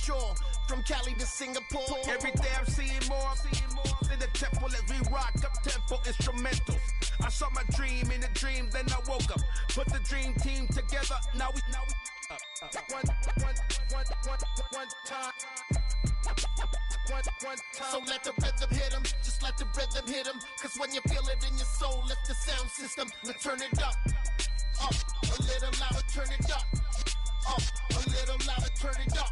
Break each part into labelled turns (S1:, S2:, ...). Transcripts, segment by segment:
S1: shore. From Cali to Singapore. Every day I'm seeing more in the temple as we rock up tempo instrumentals. I saw my dream in a dream, then I woke up. Put the dream team together. Now we one time. So let the rhythm hit 'em, just let the rhythm hit 'em. Cause when you feel it in your soul, lift the sound system. Let's turn it up, a little louder, turn it up, a little louder, turn it up.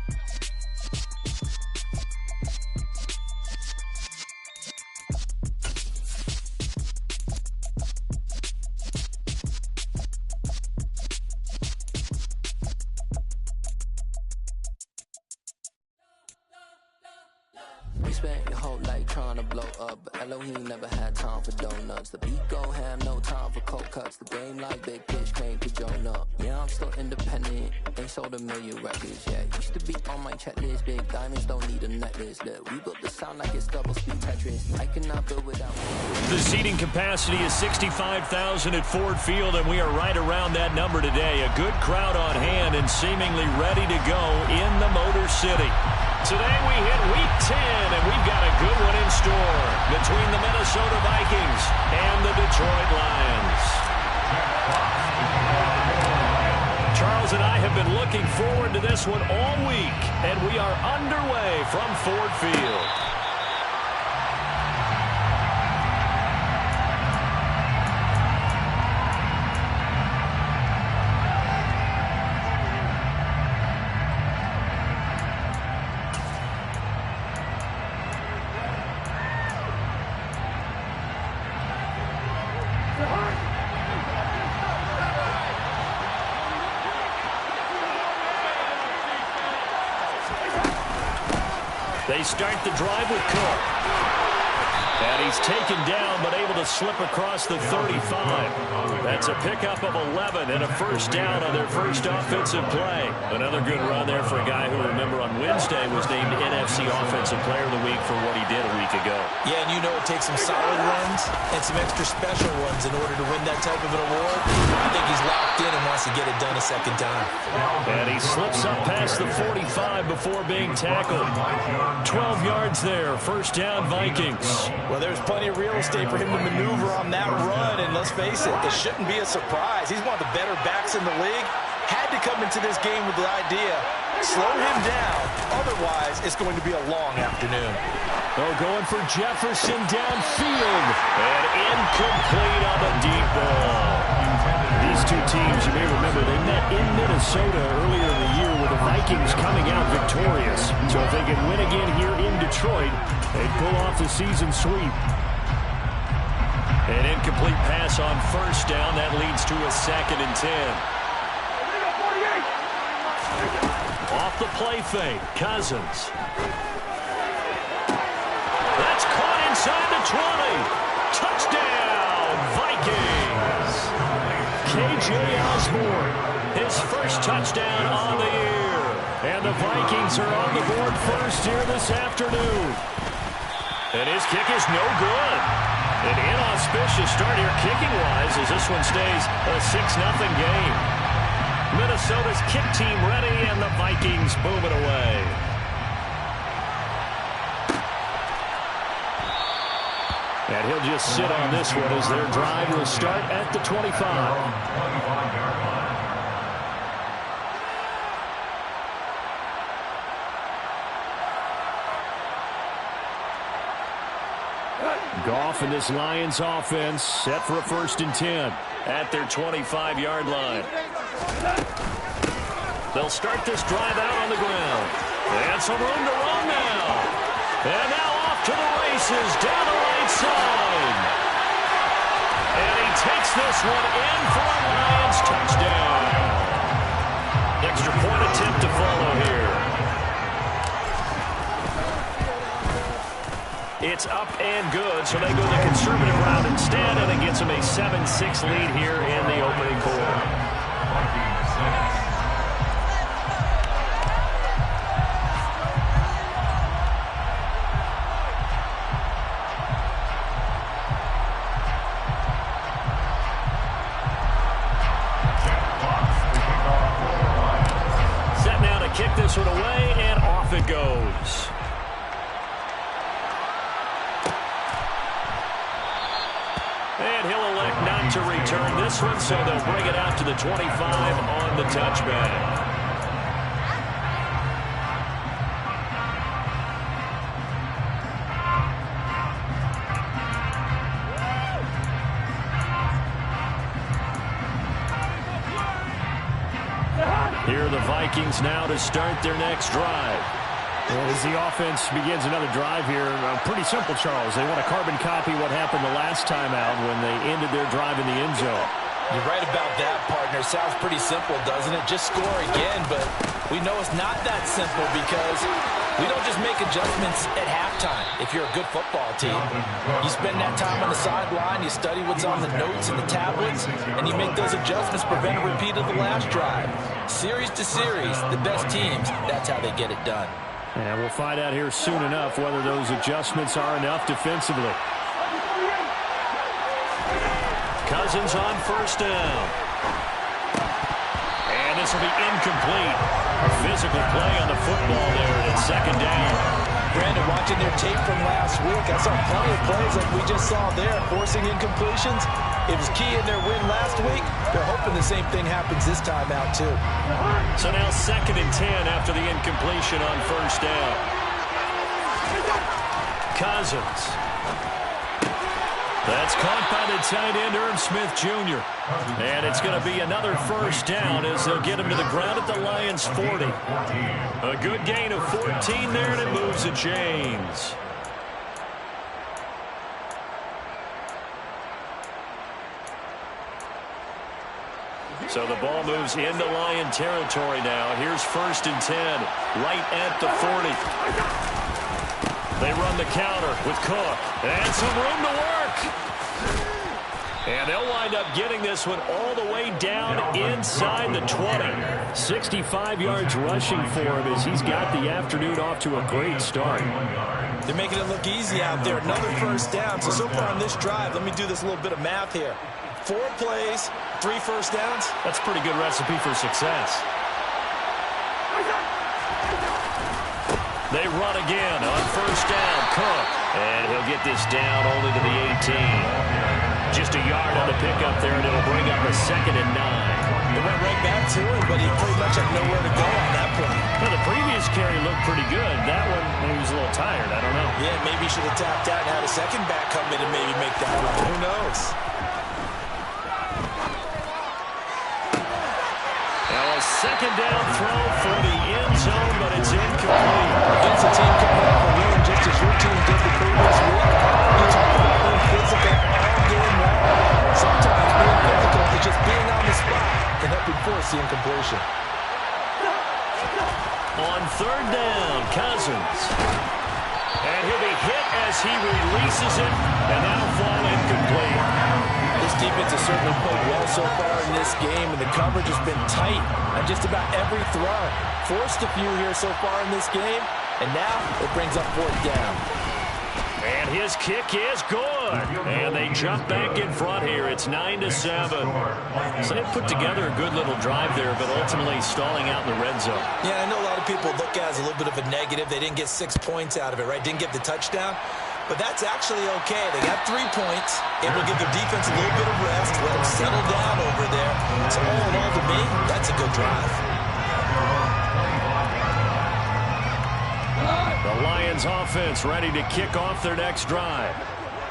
S2: You spent your whole life trying to blow up, but Elohim never had time for donuts. The beat go ham, no time for cold cuts. The game like Big Pitch came to Jonah. Yeah, I'm still independent, ain't sold 1,000,000 records yet. Used to be on my checklist, big diamonds don't need a necklace. Look, we built the sound like it's double speed Tetris. I cannot build without.
S3: The seating capacity is 65,000 at Ford Field, and we are right around that number today. A good crowd on hand and seemingly ready to go in the Motor City. Today we hit Week 10, and we've got a good one in store between the Minnesota Vikings and the Detroit Lions. Charles and I have been looking forward to this one all week, and we are underway from Ford Field. They start the drive with Cook. And he's taken down, but able to slip across the 35. That's a pickup of 11 and a first down on their first offensive play. Another good run there for a guy who, remember, on Wednesday was named NFC Offensive Player of the Week for what he did a week ago.
S4: Yeah, and you know it takes some solid runs and some extra special ones in order to win that type of an award. I think he's locked in and wants to get it done a second time.
S3: And he slips up past the 45 before being tackled. 12 yards there, first down Vikings.
S4: Well, there's plenty of real estate for him to maneuver on that run, and let's face it, it shouldn't be a surprise. He's one of the better backs in the league. Had to come into this game with the idea, slow him down, otherwise it's going to be a long afternoon.
S3: Oh, going for Jefferson downfield, and incomplete on the deep ball. These two teams, you may remember, they met in Minnesota earlier in the year with the Vikings coming out victorious. So if they can win again here in Detroit, they pull off the season sweep. An incomplete pass on first down. That leads to a 2nd and 10. Off the play fake, Cousins. That's caught inside the 20. Touchdown, Vikings. KJ Osborne, his first touchdown on the year. And the Vikings are on the board first here this afternoon. And his kick is no good. An inauspicious start here kicking-wise as this one stays a 6-0 game. Minnesota's kick team ready, and the Vikings moving away. And he'll just sit on this one as their drive will start at the 25. Goff and this Lions offense set for a 1st and 10 at their 25-yard line. They'll start this drive out on the ground. And some room to run now. And now off to the races down the right side. And he takes this one in for a Lions touchdown. Extra point attempt to follow here. It's up and good, so they go the conservative route instead, and it gets them a 7-6 lead here in the opening quarter. Set now to kick this one away, and off off it goes. And he'll elect not to return this one, so they'll bring it out to the 25 on the touchback. Here are the Vikings now to start their next drive.
S5: Well, as the offense begins another drive here, pretty simple, Charles. They want to carbon copy what happened the last time out when they ended their drive in the end zone.
S4: You're right about that, partner. Sounds pretty simple, doesn't it? Just score again, but we know it's not that simple because we don't just make adjustments at halftime. If you're a good football team, you spend that time on the sideline, you study what's on the notes and the tablets, and you make those adjustments, prevent a repeat of the last drive. Series to series, the best teams, that's how they get it done.
S5: And we'll find out here soon enough whether those adjustments are enough defensively.
S3: Cousins on first down. And this will be incomplete. A physical play on the football there at second down.
S4: Brandon, watching their tape from last week, I saw plenty of plays like we just saw there, forcing incompletions. It was key in their win last week. They're hoping the same thing happens this time out, too.
S3: So now 2nd and 10 after the incompletion on first down. Cousins. That's caught by the tight end, Irv Smith Jr. And it's going to be another first down as they'll get him to the ground at the Lions' 40. A good gain of 14 there, and it moves the chains. So the ball moves into Lion territory now. Here's 1st and 10, right at the 40. They run the counter with Cook. And some room to work. And they'll wind up getting this one all the way down inside the 20.
S5: 65 yards rushing for him as he's got the afternoon off to a great start.
S4: They're making it look easy out there. Another first down. So far on this drive, let me do this little bit of math here. 4 plays, 3 first downs.
S3: That's a pretty good recipe for success. They run again on first down. Cook. And he'll get this down only to the 18. Just a yard on the pickup there, and it'll bring up a 2nd and 9.
S4: They went right back to it, but he pretty much had nowhere to go on that play.
S3: Well, the previous carry looked pretty good. That one, he was a little tired. I don't know.
S4: Yeah, maybe he should have tapped out and had a second back come in and maybe make that run. Who knows?
S3: Now a 2nd down throw for the end zone, but it's incomplete.
S4: Against a team coming off a win just as your team did the previous week. You talk about being physical all game long. Sometimes being physical is just being on the spot and helping force the incompletion.
S3: On 3rd down, Cousins. And he'll be hit as he releases it, and that'll fall incomplete.
S4: This defense has certainly played well so far in this game, and the coverage has been tight on just about every throw. Forced a few here so far in this game, and now it brings up 4th down.
S3: And his kick is good. And they jump back in front here. It's 9-7. So they put together a good little drive there, but ultimately stalling out in the red zone.
S4: Yeah, I know a lot of people look at it as a little bit of a negative. They didn't get 6 points out of it, right? Didn't get the touchdown. But that's actually okay. They got 3 points. It will give their defense a little bit of rest, let them settle down over there. So all in all, to me, that's a good drive.
S3: The Lions offense ready to kick off their next drive.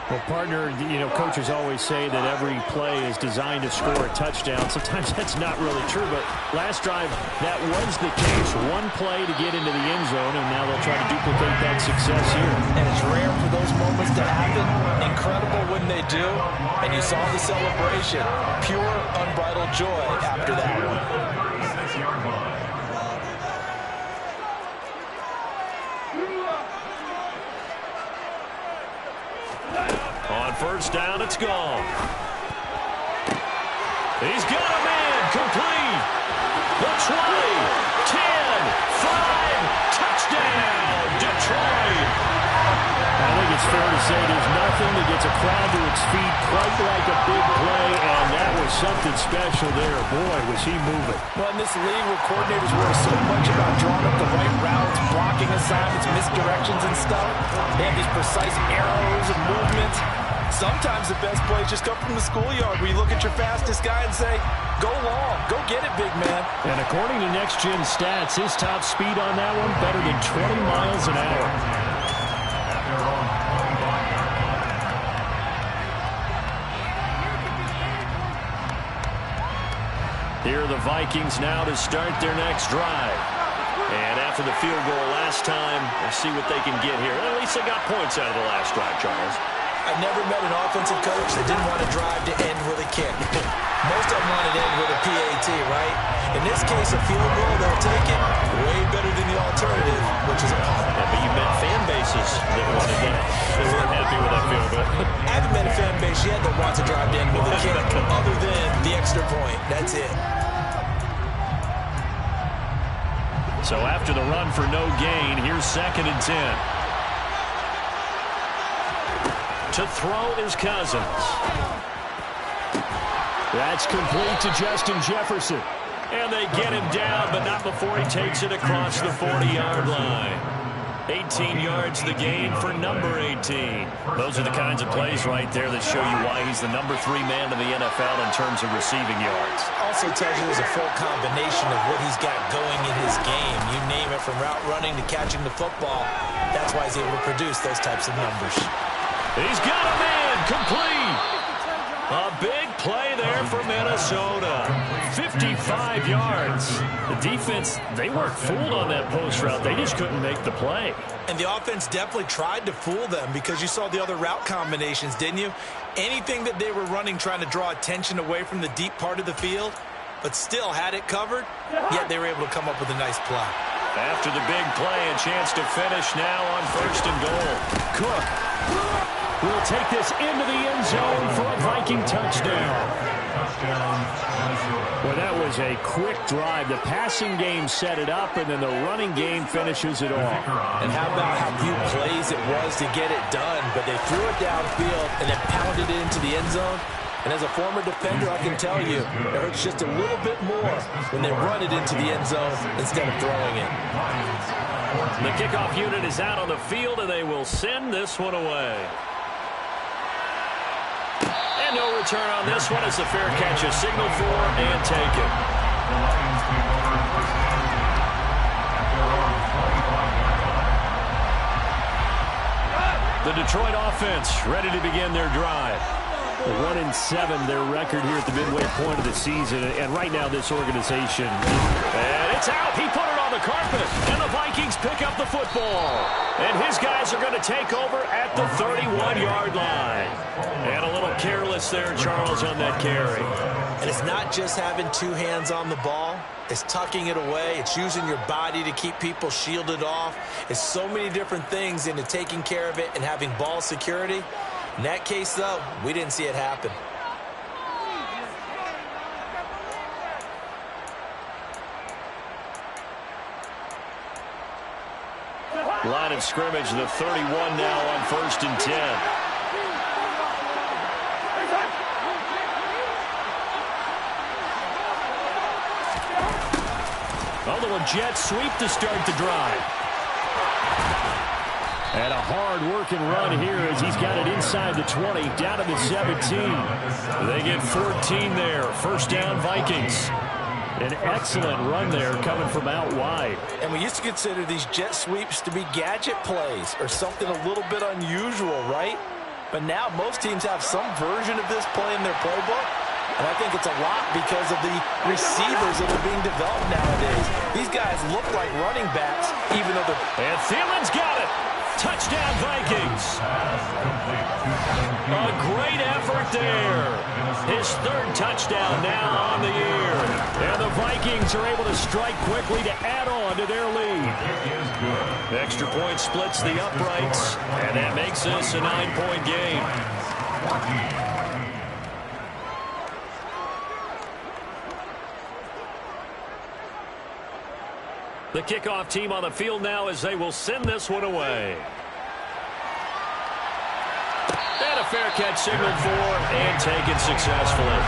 S5: Well, partner, coaches always say that every play is designed to score a touchdown. Sometimes that's not really true, but last drive, that was the case. 1 play to get into the end zone, and now they'll try to duplicate that success here.
S4: And it's rare for those moments to happen. Incredible when they do. And you saw the celebration. Pure, unbridled joy after that one.
S3: On first down, it's gone. He's got a man complete. The 20, 10, 5, touchdown, Detroit.
S5: I think it's fair to say there's nothing that gets a crowd to its feet quite like a big play, and that was something special there. Boy, was he moving.
S4: Well, in this league where coordinators worry so much about drawing up the right routes, blocking assignments, misdirections and stuff, they have these precise arrows and movements. Sometimes the best plays just come from the schoolyard where you look at your fastest guy and say, go long, go get it, big man.
S5: And according to Next Gen Stats, his top speed on that one better than 20 miles an hour. Here are the Vikings now to start their next drive. And after the field goal last time, we'll see what they can get here. At least they got points out of the last drive, Charles.
S4: I've never met an offensive coach that didn't want to drive to end with a kick. Most of them want to end with a PAT, right? In this case, a field goal, they'll take it way better than the alternative, which is a punt.
S5: Yeah, but you met fan bases that wanted that. They weren't happy with that field goal.
S4: I haven't met a fan base yet that wants to drive to end with a kick, other than the extra point. That's it.
S5: So after the run for no gain, here's 2nd and 10. To throw is Cousins. That's complete to Justin Jefferson. And they get him down, but not before he takes it across the 40-yard line. 18 yards the gain for number 18. Those are the kinds of plays right there that show you why he's the number 3 man in the NFL in terms of receiving yards.
S4: Also tells you there's a full combination of what he's got going in his game. You name it, from route running to catching the football. That's why he's able to produce those types of numbers.
S5: He's got a man complete. A big play there for Minnesota. 55 yards. The defense, they weren't fooled on that post route. They just couldn't make the play.
S4: And the offense definitely tried to fool them because you saw the other route combinations, didn't you? Anything that they were running trying to draw attention away from the deep part of the field, but still had it covered, yet they were able to come up with a nice play.
S5: After the big play, a chance to finish now on 1st and goal. Cook will take this into the end zone for a Viking touchdown. Well, that was a quick drive. The passing game set it up, and then the running game finishes it off.
S4: And how about how few plays it was to get it done, but they threw it downfield and then pounded it into the end zone. And as a former defender, I can tell you, it hurts just a little bit more when they run it into the end zone instead of throwing it.
S5: The kickoff unit is out on the field, and they will send this one away. And no return on this one as the fair catch is signaled for and taken. The Detroit offense ready to begin their drive. 1-7, their record here at the midway point of the season. And right now, this organization. And it's out. He put it on the carpet. And the Vikings pick up the football. And his guys are going to take over at the 31-yard line. And a little careless there, Charles, on that carry.
S4: And it's not just having 2 hands on the ball. It's tucking it away. It's using your body to keep people shielded off. It's so many different things into taking care of it and having ball security. In that case, though, we didn't see it happen.
S5: Line of scrimmage, the 31 now on 1st and 10. A little jet sweep to start the drive. And a hard-working run here as he's got it inside the 20, down to the 17. They get 14 there. 1st down, Vikings. An excellent run there coming from out wide.
S4: And we used to consider these jet sweeps to be gadget plays or something a little bit unusual, right? But now most teams have some version of this play in their playbook. And I think it's a lot because of the receivers that are being developed nowadays. These guys look like running backs, even though they're...
S5: And Thielen's got it. Touchdown, Vikings. A great effort there. His 3rd touchdown now on the year. And the Vikings are able to strike quickly to add on to their lead. The extra point splits the uprights, and that makes this a 9-point game. The kickoff team on the field now as they will send this one away.
S3: fair catch signaled for and taken successfully.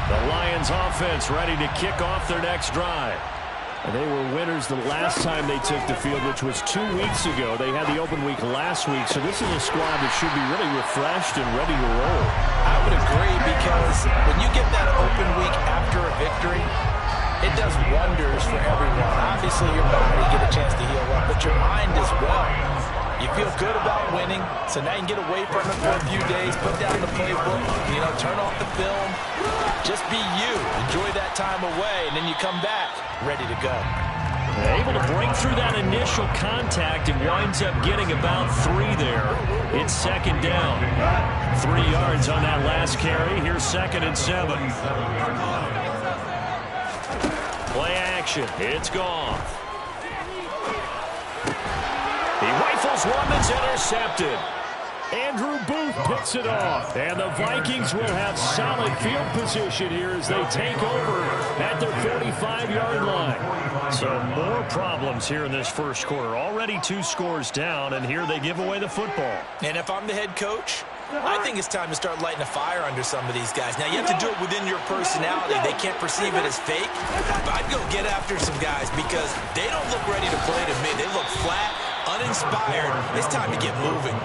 S3: The Lions offense ready to kick off their next drive. And they were winners the last time they took the field, which was 2 weeks ago. They had the open week last week, so this is a squad that should be really refreshed and ready to roll.
S4: I would agree, because when you get that open week after a victory, it does wonders for everyone. Obviously, your body get a chance to heal up, but your mind as well. You feel good about winning, so now you can get away from it for a few days, put down the playbook, turn off the film. Just be you. Enjoy that time away, and then you come back ready to go.
S3: Able to break through that initial contact and winds up getting about 3 there. It's second down. 3 yards on that last carry. Here's 2nd and 7. Play action. It's gone. He rifles one that's intercepted.
S5: Andrew Booth picks it off. And the Vikings will have solid field position here as they take over at their 45-yard line.
S3: So more problems here in this first quarter. Already 2 scores down, and here they give away the football.
S4: And if I'm the head coach, I think it's time to start lighting a fire under some of these guys. Now, you have to do it within your personality. They can't perceive it as fake. But I'd go get after some guys because they don't look ready to play to me. They look flat, uninspired. It's time to get moving.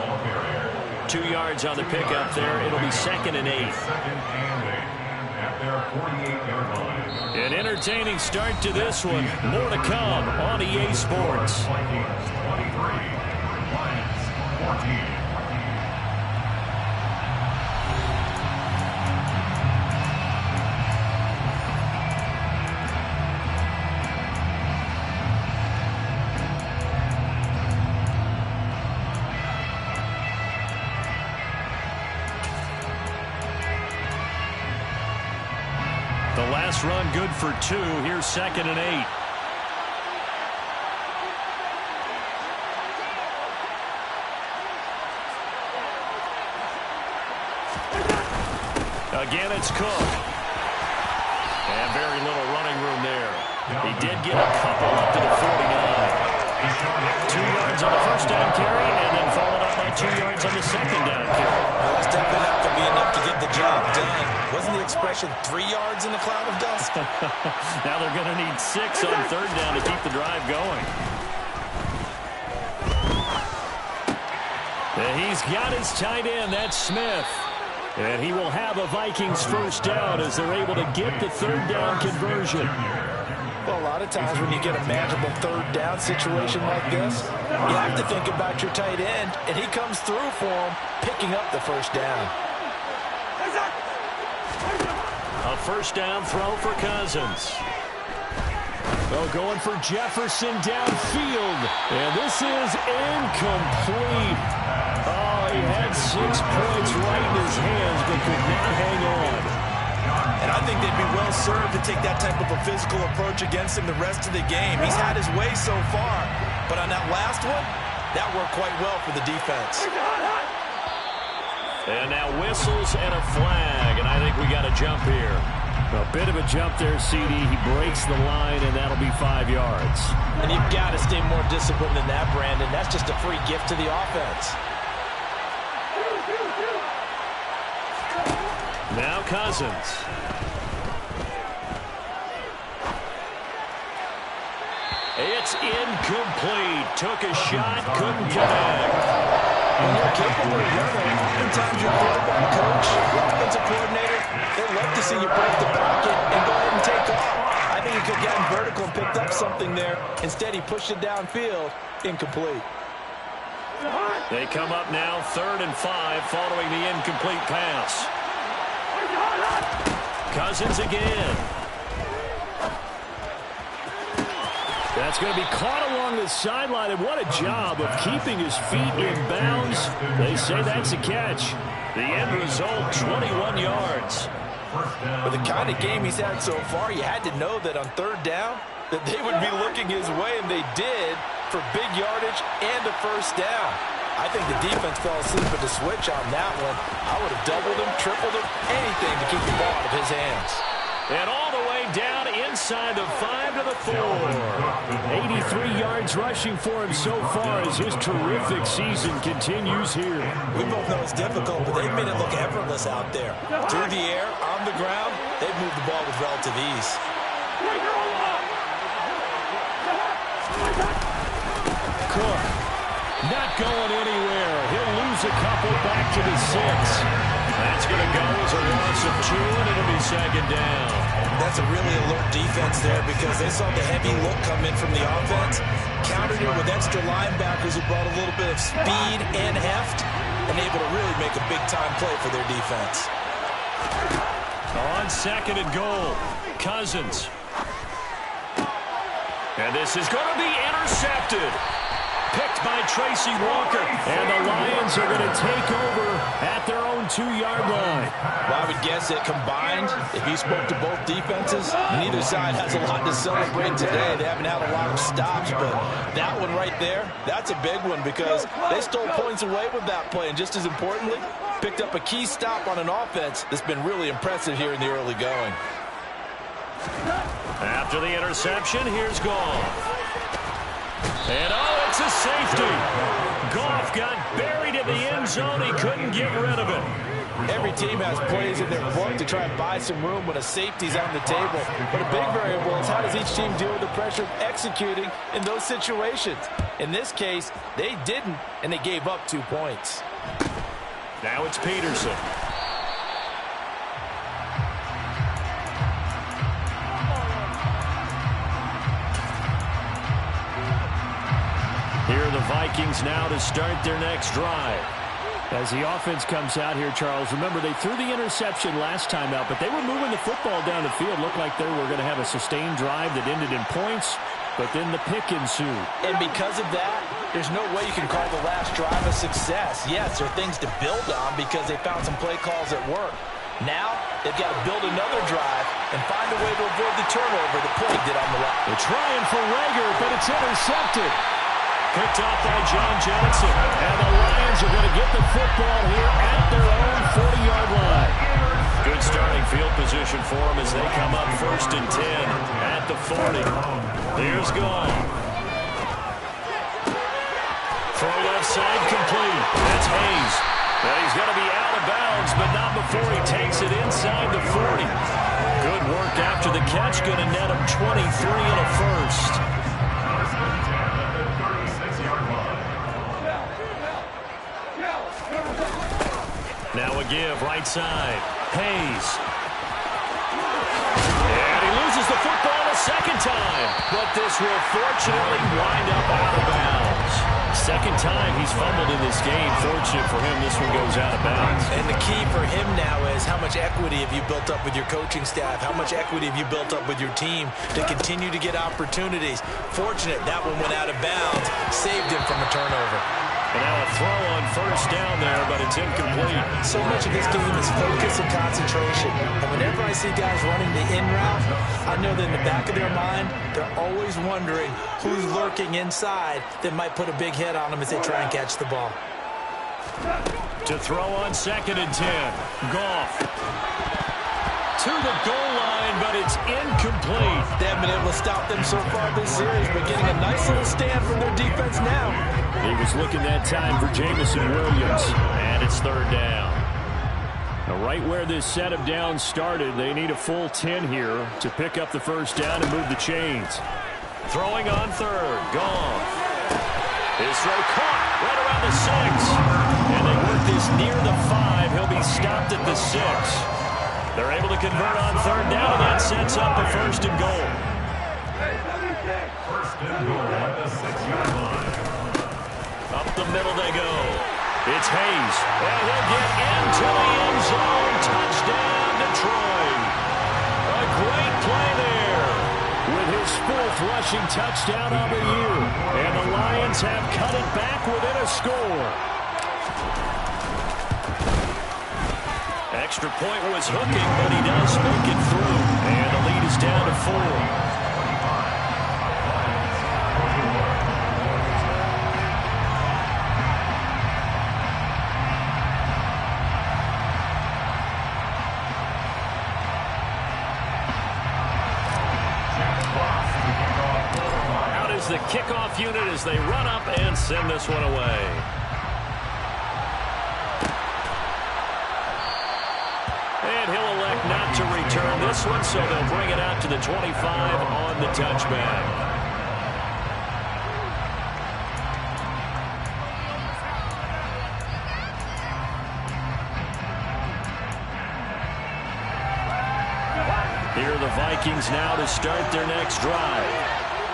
S3: 2 yards on the pickup there. It'll be 2nd and 8. An entertaining start to this one. More to come on EA Sports. The last run good for 2. Here's 2nd and 8. Again, it's Cook. And very little running room there. He did get a couple up to the 49. 2 yards on the first down carry, and then followed up by 2 yards on the second down carry.
S4: Well, that's definitely not going to be enough to get the job done. Wasn't the expression 3 yards in a cloud of dust?
S3: Now they're going to need 6 on 3rd down to keep the drive going. And he's got his tight end, that's Smith. And he will have a Vikings first down as they're able to get the 3rd down conversion.
S4: Well, a lot of times when you get a manageable 3rd down situation like this, you have to think about your tight end, and he comes through for him, picking up the first down.
S3: A first down throw for Cousins.
S5: Oh, going for Jefferson downfield. And this is incomplete. Oh, he had 6 points right in his hands, but could not hang on.
S4: And I think they'd be well served to take that type of a physical approach against him the rest of the game. He's had his way so far, but on that last one, that worked quite well for the defense.
S3: And now whistles and a flag, and I think we got a jump here.
S5: A bit of a jump there, CD. He breaks the line, and that'll be 5 yards.
S4: And you've got to stay more disciplined than that, Brandon. That's just a free gift to the offense.
S3: Now Cousins. It's incomplete. Took a shot, couldn't connect.
S4: When you're capable of running, sometimes your quarterback coach, your offensive coordinator, they love to see you break the pocket and go ahead and take off. I think he could have gotten vertical and picked up something there. Instead, he pushed it downfield. Incomplete.
S3: They come up now 3rd and 5 following the incomplete pass. Cousins again.
S5: That's going to be caught along the sideline, and what a job of keeping his feet in bounds. They say that's a catch.
S3: The end result, 21 yards.
S4: With the kind of game he's had so far, you had to know that on 3rd down that they would be looking his way, and they did, for big yardage and a first down. I think the defense fell asleep at the switch on that one. I would have doubled him, tripled him, anything to keep the ball out of his hands.
S3: And all the way down inside the 5 to the 4.
S5: 83 yards rushing for him so far as his terrific season continues here.
S4: We both know it's difficult, but they've made it look effortless out there. Through the air, on the ground, they've moved the ball with relative ease.
S5: Cook not going anywhere. He'll lose a couple back to the 6.
S3: That's going to go as a loss of 2, and it'll be second down.
S4: That's a really alert defense there because they saw the heavy look come in from the offense, countered it with extra linebackers who brought a little bit of speed and heft, and able to really make a big-time play for their defense.
S3: On second and goal, Cousins. And this is going to be intercepted. Picked by Tracy Walker.
S5: And the Lions are going to take over at their own 2-yard line.
S4: Well, I would guess that combined, if you spoke to both defenses, neither side has a lot to celebrate today. They haven't had a lot of stops, but that one right there, that's a big one because they stole points away with that play. And just as importantly, picked up a key stop on an offense that's been really impressive here in the early going.
S3: After the interception, here's Goff. And it's a safety. Goff got buried in the end zone. He couldn't get rid of it.
S4: Every team has plays in their book to try and buy some room when a safety's on the table. But a big variable is how does each team deal with the pressure of executing in those situations. In this case, they didn't, and they gave up 2 points.
S3: Now it's Peterson.
S5: Here are the Vikings now to start their next drive. As the offense comes out here, Charles, remember they threw the interception last time out, but they were moving the football down the field. Looked like they were going to have a sustained drive that ended in points, but then the pick ensued.
S4: And because of that, there's no way you can call the last drive a success. Yes, there are things to build on because they found some play calls that work. Now, they've got to build another drive and find a way to avoid the turnover that plagued it on the left.
S5: They're trying for Rager, but it's intercepted.
S3: Picked off by John Johnson.
S5: And the Lions are going to get the football here at their own 40-yard line.
S3: Good starting field position for them as they come up 1st and 10 at the 40. Here's Goff. Throw left side complete. That's Hayes. Well, he's going to be out of bounds, but not before he takes it inside the 40. Good work after the catch. Going to net him 23 and a first. Now a give, right side. Hayes. And he loses the football a second time. But this will fortunately wind up out of bounds. Second time he's fumbled in this game. Fortunate for him, this one goes out of bounds.
S4: And the key for him now is how much equity have you built up with your coaching staff? How much equity have you built up with your team to continue to get opportunities? Fortunate that one went out of bounds. Saved him from a turnover.
S3: And now a throw on first down there, but it's incomplete.
S4: So much of this game is focus and concentration. And whenever I see guys running the in route, I know that in the back of their mind, they're always wondering who's lurking inside that might put a big hit on them as they try and catch the ball.
S3: To throw on 2nd and 10. Goff. To the goal line, but it's incomplete.
S4: They haven't been able to stop them so far this series, but getting a nice little stand from their defense now.
S5: He was looking that time for Jameson Williams.
S3: And it's 3rd down.
S5: Now, right where this set of downs started, they need a full 10 here to pick up the first down and move the chains.
S3: Throwing on 3rd. Goff. His throw caught right around the 6. And they work this near the 5. He'll be stopped at the 6. They're able to convert on 3rd down, and that sets up a 1st and goal. Up the middle they go. It's Hayes. And he'll get into the end zone. Touchdown, Detroit. A great play there.
S5: With his 4th rushing touchdown of the year. And the Lions have cut it back within a score.
S3: Extra point was hooking, but he does make it through. And the lead is down to 4. the kickoff unit as they run up and send this one away. And he'll elect not to return this one, so they'll bring it out to the 25 on the touchback. Here are the Vikings now to start their next drive.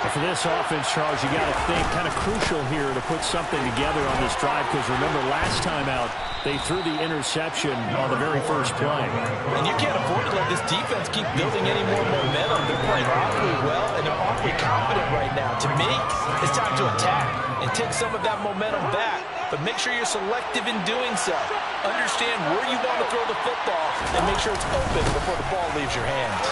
S5: And for this offense, Charles, you got to think kind of crucial here to put something together on this drive, because remember last time out they threw the interception on the very first play.
S4: And you can't afford to let this defense keep building any more momentum. They're playing awfully well, and they're awfully confident right now. To me, it's time to attack and take some of that momentum back. But make sure you're selective in doing so. Understand where you want to throw the football and make sure it's open before the ball leaves your hands.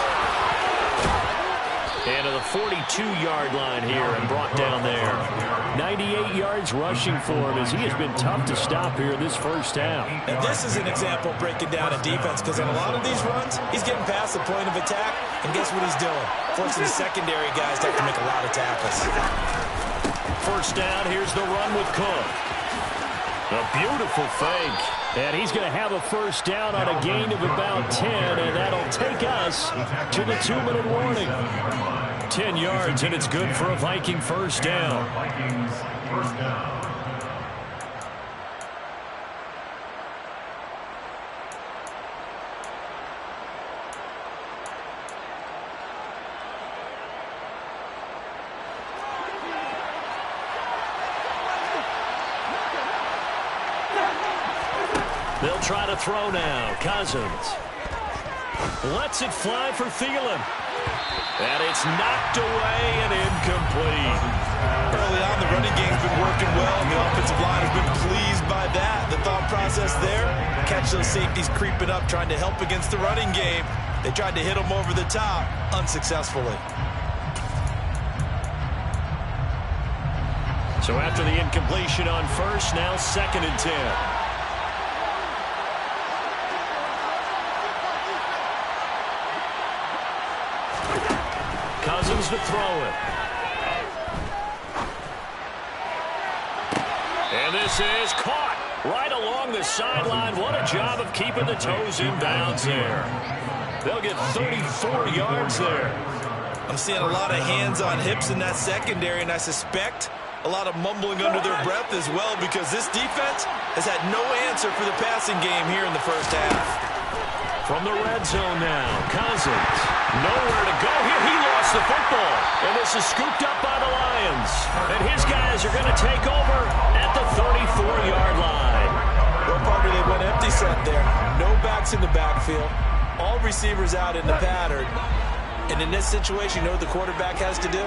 S3: And to the 42-yard line here and brought down there. 98 yards rushing for him as he has been tough to stop here this first half.
S4: And this is an example of breaking down a defense, because on a lot of these runs, he's getting past the point of attack, and guess what he's doing? Forcing the secondary guys to have to make a lot of tackles.
S3: First down, here's the run with Cook. A beautiful fake.
S5: And he's going to have a first down on a gain of about 10, and that'll take us to the 2-minute warning.
S3: 10 yards, and it's good for a Viking first down. They'll try to throw now. Cousins lets it fly for Thielen. And it's knocked away and incomplete.
S4: Early on, the running game's been working well, and the offensive line has been pleased by that. The thought process there, catch those safeties creeping up, trying to help against the running game. They tried to hit them over the top, unsuccessfully.
S3: So after the incompletion on first, now 2nd and 10. Cousins to throw it. And this is caught right along the sideline. What a job of keeping the toes in bounds there. They'll get 34 yards there.
S4: I'm seeing a lot of hands on hips in that secondary, and I suspect a lot of mumbling under their breath as well, because this defense has had no answer for the passing game here in the first half.
S3: From the red zone now, Cousins. Nowhere to go here. He lost the football. And this is scooped up by the Lions. And his guys are going to take over at the 34-yard line.
S4: Well, Parker, they went empty set there. No backs in the backfield. All receivers out in the pattern. And in this situation, you know what the quarterback has to do?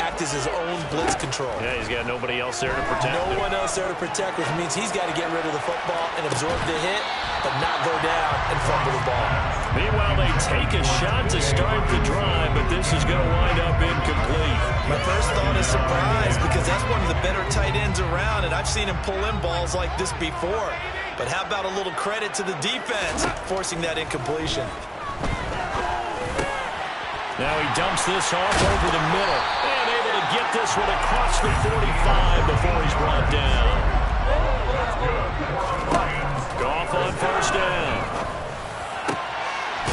S4: Act as his own blitz control.
S3: Yeah, he's got nobody else there to protect him.
S4: No one else there to protect, which means he's got to get rid of the football and absorb the hit, but not go down and fumble the ball.
S3: Meanwhile, they take a shot to start the drive, but this is going to wind up incomplete.
S4: My first thought is surprise, because that's one of the better tight ends around, and I've seen him pull in balls like this before. But how about a little credit to the defense forcing that incompletion?
S3: Now he dumps this off over the middle. And able to get this one across the 45 before he's brought down. Goff on first down.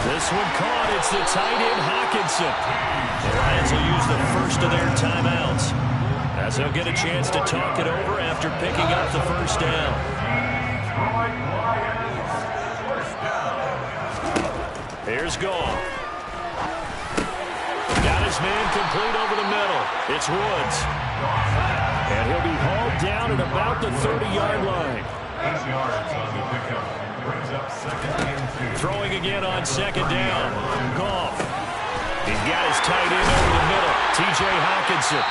S3: This one caught. It's the tight end, Hockenson. The Lions will use the first of their timeouts, as they'll get a chance to talk it over after picking up the first down. Here's Goff. Got his man complete over the middle. It's Woods. And he'll be hauled down at about the 30-yard line. Throwing again on 2nd down. Goff. He's got his tight end over the middle. T.J. Hockenson.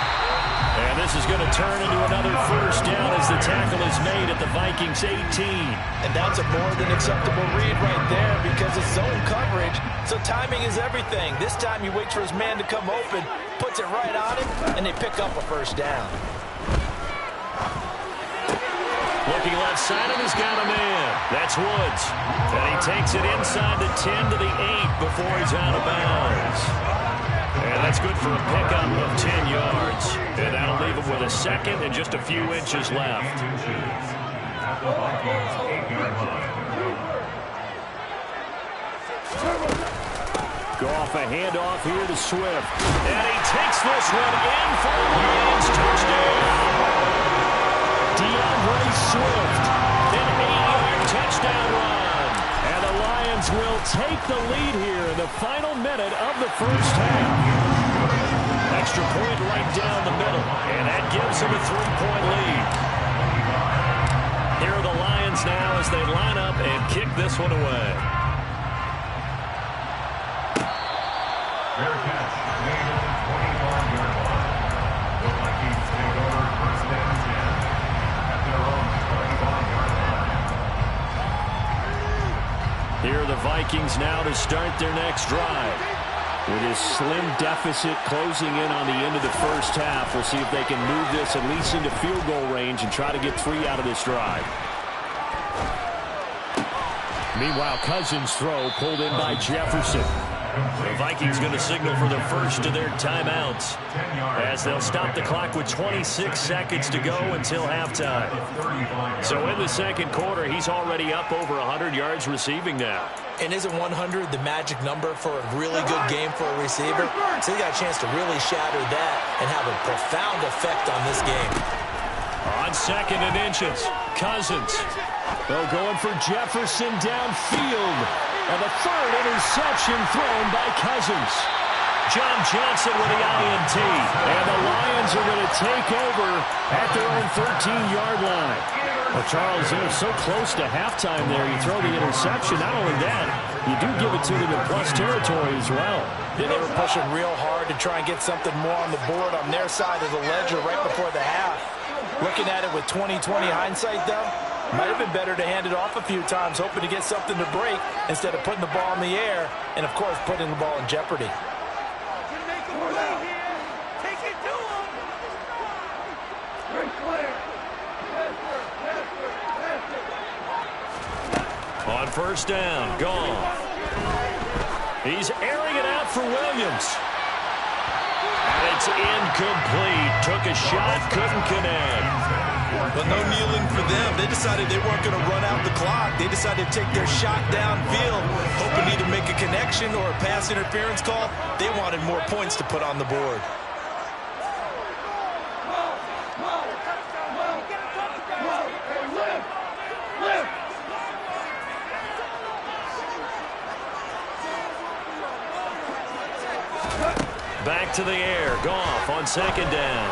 S3: And this is going to turn into another first down as the tackle is made at the Vikings 18.
S4: And that's a more than acceptable read right there, because it's zone coverage, so timing is everything. This time he waits for his man to come open, puts it right on him, and they pick up a first down.
S3: Looking left side, and he's got a man. That's Woods. And he takes it inside the 10 to the 8 before he's out of bounds. And that's good for a pickup of 10 yards. And that'll leave him with a second and just a few inches left.
S5: Goff, a handoff here to Swift. And he takes this one in for a Lions touchdown. DeAndre Swift, an 8-yard touchdown run. And the Lions will take the lead here in the final minute of the first half. Extra point right down the middle, and that gives them a 3-point lead. Here are the Lions now as they line up and kick this one away.
S6: Fair catch made at the 25-yard line. The Vikings take over first and 10 at their own 25-yard line.
S5: Here are the Vikings now to start their next drive. With his slim deficit closing in on the end of the first half, we'll see if they can move this at least into field goal range and try to get 3 out of this drive. Meanwhile, Cousins' throw pulled in by Jefferson.
S3: The Vikings going to signal for the first of their timeouts as they'll stop the clock with 26 seconds to go until halftime. So in the second quarter, he's already up over 100 yards receiving now.
S4: And isn't 100 the magic number for a really good game for a receiver? So he got a chance to really shatter that and have a profound effect on this game.
S3: On second and inches, Cousins.
S5: They're going for Jefferson downfield. And the third interception thrown by Cousins.
S3: John Johnson with the INT.
S5: And the Lions are going to take over at their own 13-yard line. Well, Charles, they're so close to halftime there. You throw the interception. Not only that, you do give it to them in plus territory as well.
S4: Yeah, they were pushing real hard to try and get something more on the board on their side of the ledger right before the half. Looking at it with 20/20 hindsight, though, might have been better to hand it off a few times, hoping to get something to break instead of putting the ball in the air and, of course, putting the ball in jeopardy.
S3: On first down, Goff.
S5: He's airing it out for Williams.
S3: And it's incomplete. Took a shot, couldn't connect.
S4: But no kneeling for them. They decided they weren't going to run out the clock. They decided to take their shot downfield, hoping to either make a connection or a pass interference call. They wanted more points to put on the board.
S3: Back to the air. Goff on second down.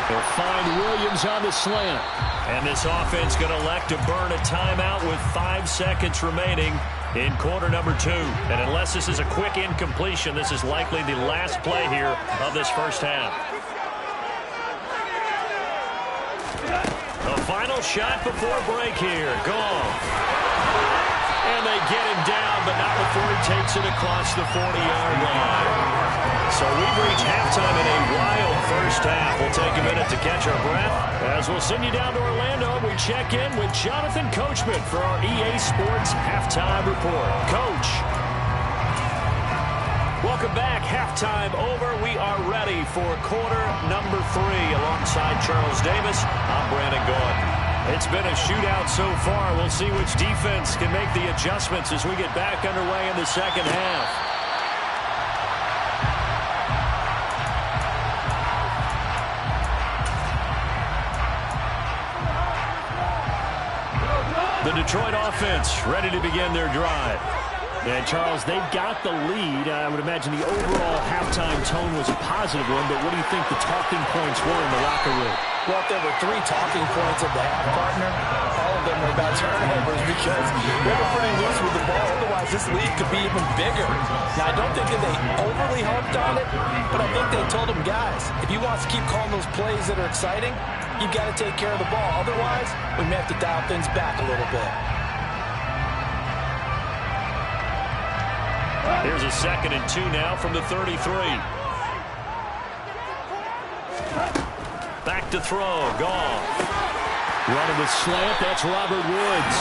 S5: They'll find Williams on the slant.
S3: And this offense going to elect to burn a timeout with 5 seconds remaining in quarter number 2. And unless this is a quick incompletion, this is likely the last play here of this first half. The final shot before break here. Goff. And they get him down, but not before he takes it across the 40-yard line. So we've reached halftime in a wild first half. We'll take a minute to catch our breath as we'll send you down to Orlando. We check in with Jonathan Coachman for our EA Sports Halftime Report. Coach. Welcome back. Halftime over. We are ready for quarter number 3 alongside Charles Davis. I'm Brandon Gaudin. It's been a shootout so far. We'll see which defense can make the adjustments as we get back underway in the second half. The Detroit offense ready to begin their drive.
S5: And, Charles, they've got the lead. I would imagine the overall halftime tone was a positive one, but what do you think the talking points were in the locker room?
S4: Well, if there were 3 talking points of the half, partner, all of them were about turnovers because they were pretty loose with the ball. Otherwise, this lead could be even bigger. Now, I don't think that they overly harped on it, but I think they told them, guys, if you want to keep calling those plays that are exciting, you've got to take care of the ball. Otherwise, we may have to dial things back a little bit.
S3: Here's a 2nd and 2 now from the 33. Back to throw. Goff.
S5: Running the slant. That's Robert Woods.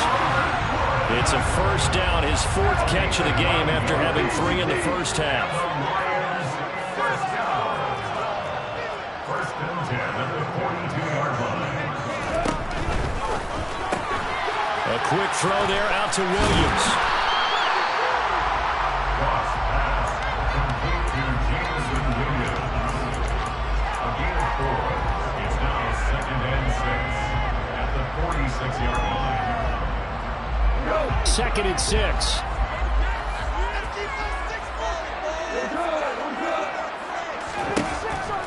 S3: It's a first down, his 4th catch of the game after having 3 in the first half.
S6: First and 10 at the 42-yard line.
S3: A quick throw there out to Williams.
S6: Cross pass complete to Jameson Williams. A gain of 4. It's now second and 6 at the 46-yard line.
S5: Second and 6.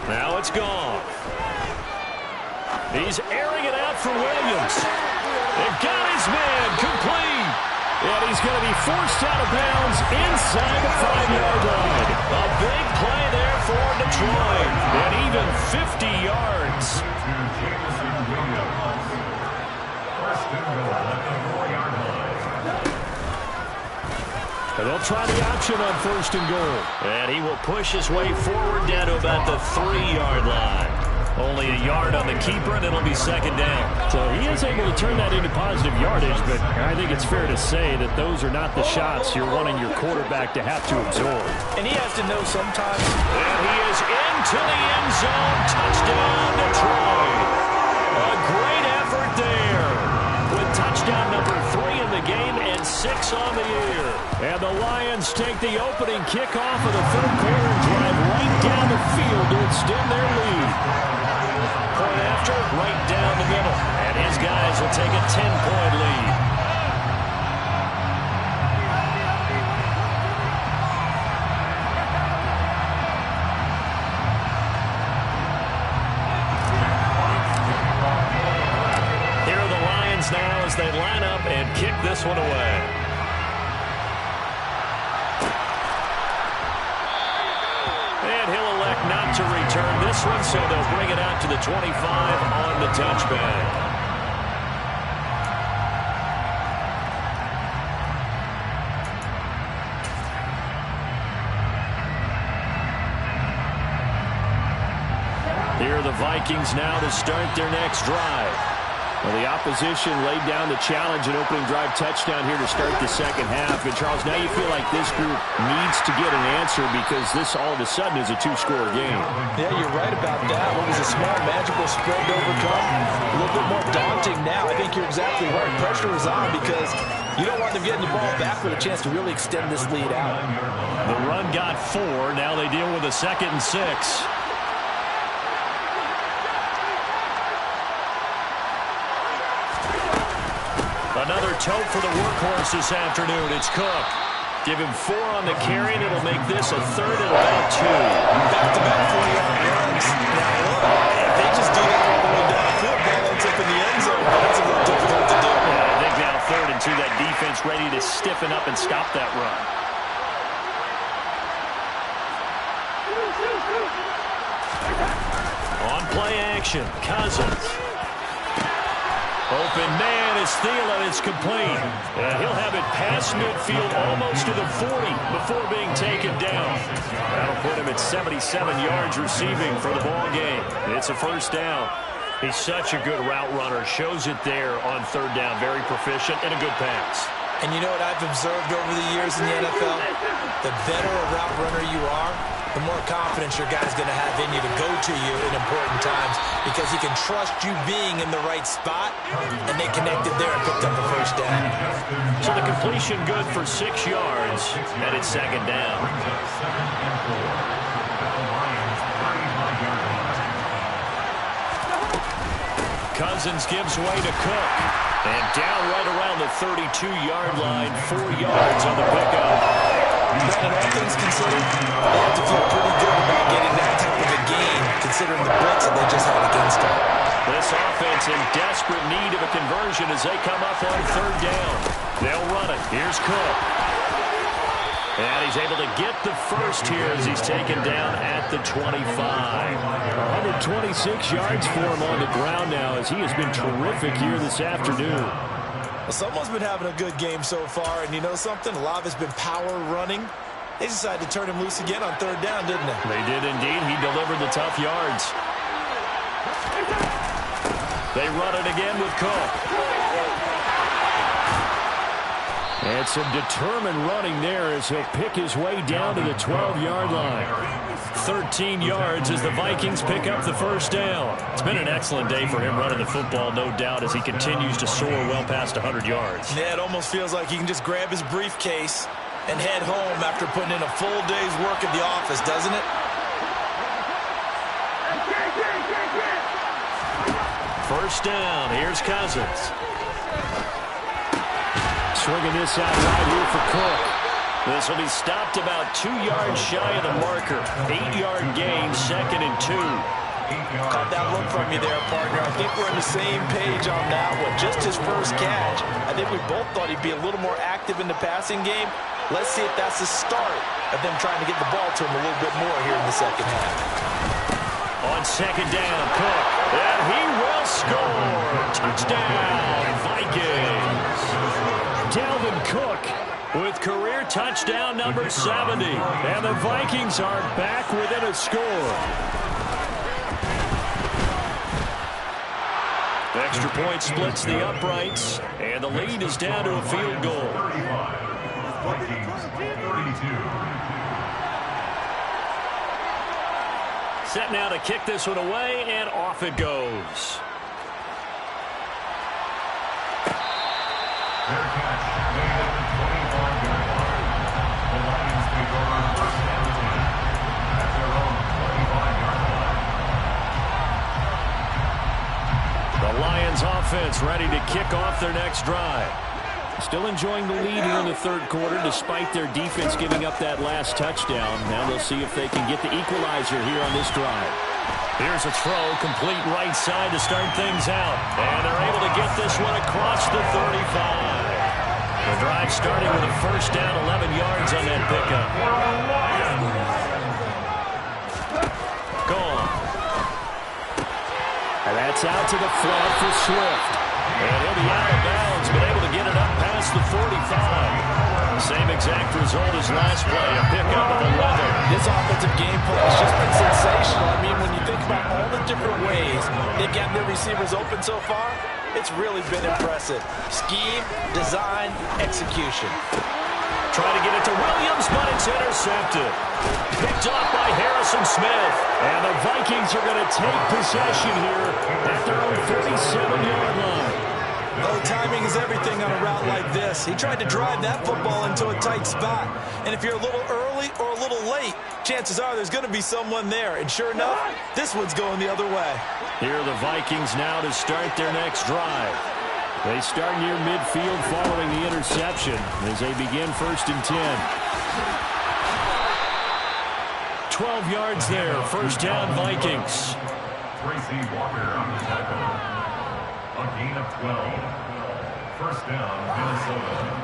S3: Now it's gone. He's airing it out for Williams. They've got his man complete.
S5: And he's going to be forced out of bounds inside the 5-yard line.
S3: A big play there for Detroit. And even 50 yards.
S6: To Jameson Williams. First and goal at the 4-yard line.
S5: And they'll try the option on first and goal.
S3: And he will push his way forward down to about the 3-yard line. Only a yard on the keeper, and it'll be second down.
S5: So he is able to turn that into positive yardage, but I think it's fair to say that those are not the shots you're wanting your quarterback to have to absorb.
S4: And he has to know sometimes.
S3: And he is into the end zone. Touchdown, Detroit. A great effort there. With touchdown number 3 in the game and 6 on the year.
S5: And the Lions take the opening kickoff of the third quarter and drive right down the field to extend their lead.
S3: Point after, right down the middle. And his guys will take a 10-point lead. Here are the Lions now as they line up and kick this one away. And he'll elect not to return this one, so they'll bring it out to the 25 on the touchback. Here are the Vikings now to start their next drive.
S5: Well, the opposition laid down the challenge and opening drive touchdown here to start the second half. And, Charles, now you feel like this group needs to get an answer because this all of a sudden is a 2-score game.
S4: Yeah, you're right about that. What was a small, magical spread to overcome? A little bit more daunting now. I think you're exactly right. Pressure is on because you don't want them getting the ball back with a chance to really extend this lead out.
S3: The run got 4. Now they deal with a 2nd and 6. Another tote for the workhorse this afternoon. It's Cook. Give him 4 on the carry, and it'll make this a 3rd and about 2.
S4: Back-to-back 4-yard runs. Now, if they just do that all the way down the field, ball ends up in the end zone. That's a little difficult to do.
S3: Yeah, I think now 3rd and 2, that defense ready to stiffen up and stop that run. On play action, Cousins. Open man is Thielen. It's complete. And he'll have it past midfield almost to the 40 before being taken down. That'll put him at 77 yards receiving for the ball game. It's a first down. He's such a good route runner. Shows it there on 3rd down. Very proficient and a good pass.
S4: And you know what I've observed over the years in the NFL? The better a route runner you are, the more confidence your guy's going to have in you to go to you in important times because he can trust you being in the right spot, and they connected there and picked up the first down.
S3: So the completion good for 6 yards, and it's 2nd down. Cousins gives way to Cook. And down right around the 32-yard line, 4 yards on the pickup.
S4: And all things considered, they have to feel pretty good about getting that type of a gain, considering the blitz that they just had against them.
S3: This offense in desperate need of a conversion as they come up on 3rd down. They'll run it. Here's Cook. And he's able to get the first here as he's taken down at the 25.
S5: 126 yards for him on the ground now as he has been terrific here this afternoon.
S4: Well, someone's been having a good game so far, and you know something? A lot of it's been power running. They decided to turn him loose again on 3rd down, didn't they?
S3: They did indeed. He delivered the tough yards. They run it again with Cook.
S5: And some determined running there as he'll pick his way down to the 12-yard line.
S3: 13 yards as the Vikings pick up the first down. It's been an excellent day for him running the football, no doubt, as he continues to soar well past 100 yards.
S4: Yeah, it almost feels like he can just grab his briefcase and head home after putting in a full day's work at the office, doesn't it?
S3: First down, here's Cousins.
S5: Swinging this out right here for Cook.
S3: This will be stopped about 2 yards shy of the marker. 8-yard gain, 2nd and 2.
S4: Caught that look from you there, partner. I think we're on the same page on that one. Just his first catch. I think we both thought he'd be a little more active in the passing game. Let's see if that's the start of them trying to get the ball to him a little bit more here in the second half.
S3: On second down, Cook. And he will score. Touchdown, Vikings.
S5: Dalvin Cook
S3: with career touchdown number 70.
S5: And the Vikings are back within a score.
S3: Extra point splits the uprights, and the lead is down to a field goal. Set now to kick this one away, and off it goes.
S6: Their catch made at the 25-yard line. The Lions take over first and 10 at their own 25-yard line.
S3: The Lions offense ready to kick off their next drive.
S5: Still enjoying the lead here in the third quarter despite their defense giving up that last touchdown. Now they'll see if they can get the equalizer here on this drive.
S3: Here's a throw, complete right side to start things out. And they're able to get this one across the 35. The drive starting with a first down, 11 yards on that pickup. Gone.
S5: And that's out to the flat for Swift.
S3: And he'll be out of bounds, but able to get it up past the 45. Same exact result as last play, a pickup of 11.
S4: This offensive game play has just been sensational. I mean, when you think about all the different ways they've gotten their receivers open so far, it's really been impressive. Scheme, design, execution.
S3: Try to get it to Williams, but it's intercepted. Picked off by Harrison Smith.
S5: And the Vikings are going to take possession here at their own 37-yard line.
S4: Oh, timing is everything on a route like this. He tried to drive that football into a tight spot. And if you're a little early or a little late, chances are there's going to be someone there. And sure enough, this one's going the other way.
S5: Here are the Vikings now to start their next drive. They start near midfield following the interception as they begin first and 10.
S3: 12 yards there, first down Vikings.
S6: Tracy Walker on the tackle. A gain of 12. First down, Minnesota.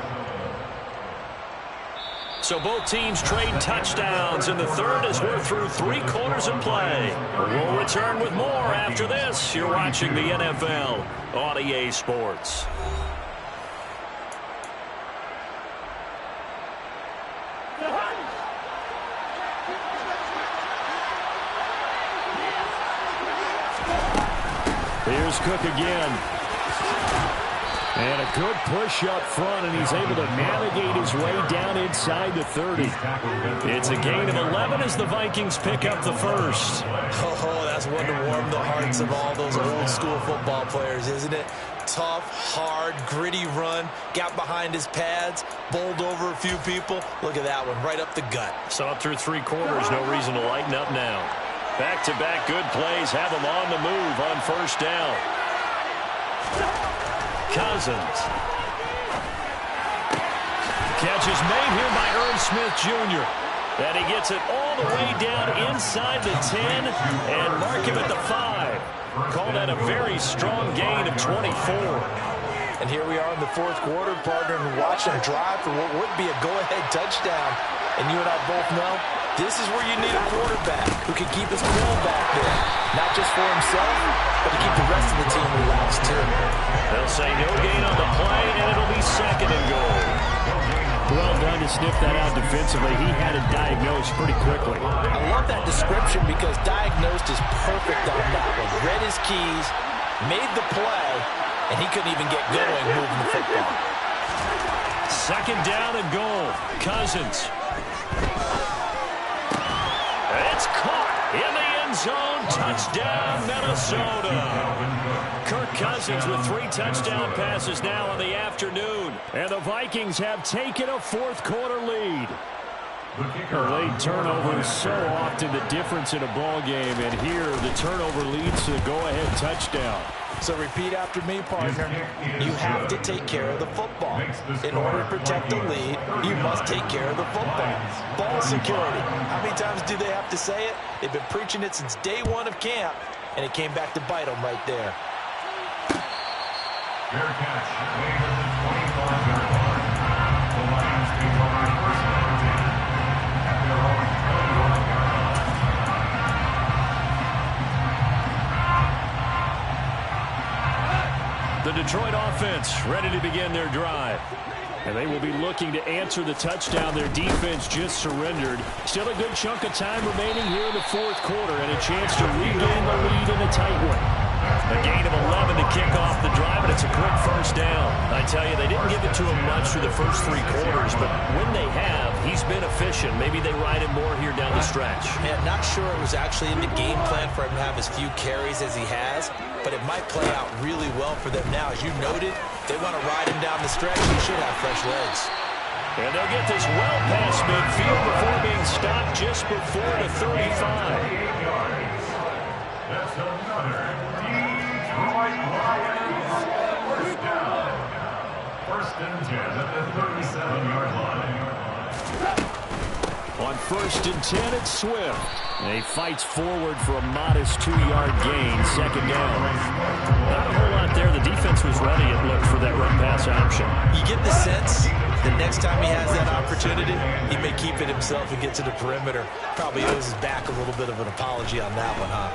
S3: So both teams trade touchdowns in the third as we're through 3 quarters of play. We'll return with more after this. You're watching the NFL on EA Sports.
S5: Here's Cook again. And a good push up front, and he's able to navigate his way down inside the 30.
S3: It's a gain of 11 as the Vikings pick up the first.
S4: Oh, that's one to warm the hearts of all those old school football players, isn't it? Tough, hard, gritty run, got behind his pads, bowled over a few people. Look at that one, right up the gut.
S3: Saw it through 3 quarters, no reason to lighten up now. Back-to-back good plays have them on the move on first down. Cousins. Catch is made here by Irv Smith Jr. And he gets it all the way down inside the 10 and mark him at the 5. Call that a very strong gain of 24.
S4: And here we are in the fourth quarter, partner, and watch him drive for what would be a go-ahead touchdown. And you and I both know this is where you need a quarterback who can keep his cool back there. Not just for himself, but to keep the rest of the team relaxed, too.
S3: They'll say no gain on the play, and it'll be second and goal.
S5: Well done to sniff that out defensively. He had it diagnosed pretty quickly.
S4: I love that description because diagnosed is perfect on that one. Read his keys, made the play, and he couldn't even get going moving the football.
S3: Second down and goal. Cousins. It's caught in the end zone. Touchdown, Minnesota. Kirk Cousins with 3 touchdown passes now in the afternoon. And the Vikings have taken a fourth-quarter lead. Late turnovers so often the difference in a ball game, and here the turnover leads to a go-ahead touchdown.
S4: So repeat after me, partner. You have to take care of the football. In order to protect the lead, you must take care of the football. Ball security. How many times do they have to say it? They've been preaching it since day one of camp, and it came back to bite them right there.
S6: Fair catch. Made at the 25-yard line. The Lions take over first and 10 at their own 21-yard line.
S3: The Detroit offense ready to begin their drive. And they will be looking to answer the touchdown their defense just surrendered. Still a good chunk of time remaining here in the fourth quarter and a chance to regain the lead in a tight one. A gain of 11 to kick off the drive, and it's a quick first down. I tell you, they didn't give it to him much through the first 3 quarters, but when they have, he's been efficient. Maybe they ride him more here down the stretch.
S4: Yeah, not sure it was actually in the game plan for him to have as few carries as he has, but it might play out really well for them now. As you noted, they want to ride him down the stretch. He should have fresh legs.
S3: And they'll get this well past midfield before being stopped just before the 35.
S6: That's another Detroit Lions first down. First and 10 at the 37-yard line.
S3: On first and 10, it's Swift. And he fights forward for a modest 2-yard gain, second down. Not a whole lot there. The defense was ready, it looked, for that run-pass option.
S4: You get the sense that next time he has that opportunity, he may keep it himself and get to the perimeter. Probably owes his back a little bit of an apology on that one, huh?